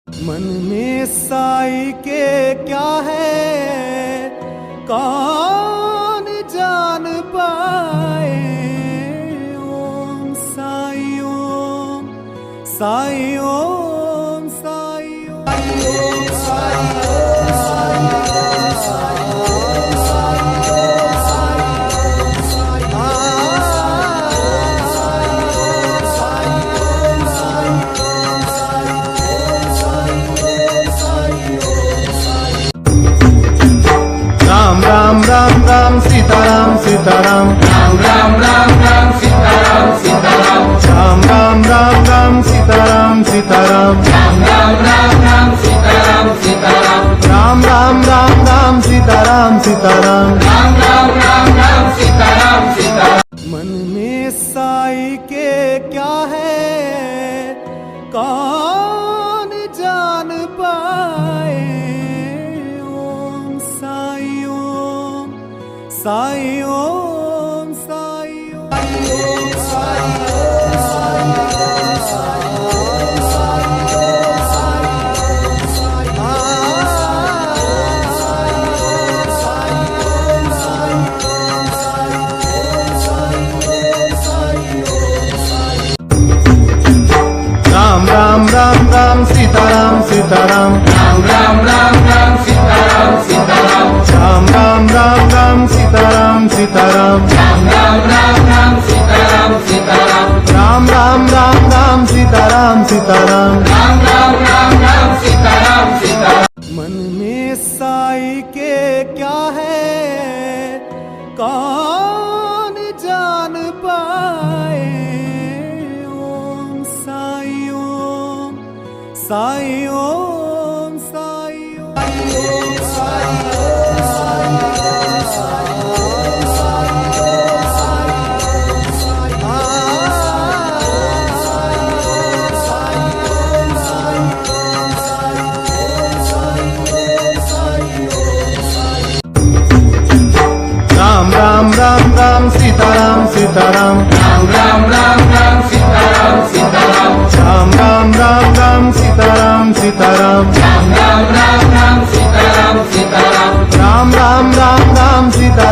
मन में साई के क्या है कौन जान पाए। ओम साई ओम साई ओम साई ओम साई राम राम राम राम सीताराम सीताराम राम राम राम राम सीताराम सीताराम राम राम राम राम सीताराम सीताराम राम राम राम राम सीताराम सीताराम राम राम राम राम सीताराम सीताराम राम राम राम राम सीताराम सीताराम। मन में साई के क्या है कौन जान पाए। ओम साई ओम साई ओम साई ओम साई राम राम राम राम सीताराम सीताराम राम राम राम राम सीताराम सीताराम राम राम राम राम सीताराम सीताराम राम राम राम राम सीताराम सीताराम राम राम राम राम सीताराम सीताराम राम राम राम राम सीताराम सीताराम। मन में साई के क्या है कौन जान पाए। ओम साई ओम साई ओम साई ओम राम राम राम राम सीताराम सीताराम राम राम राम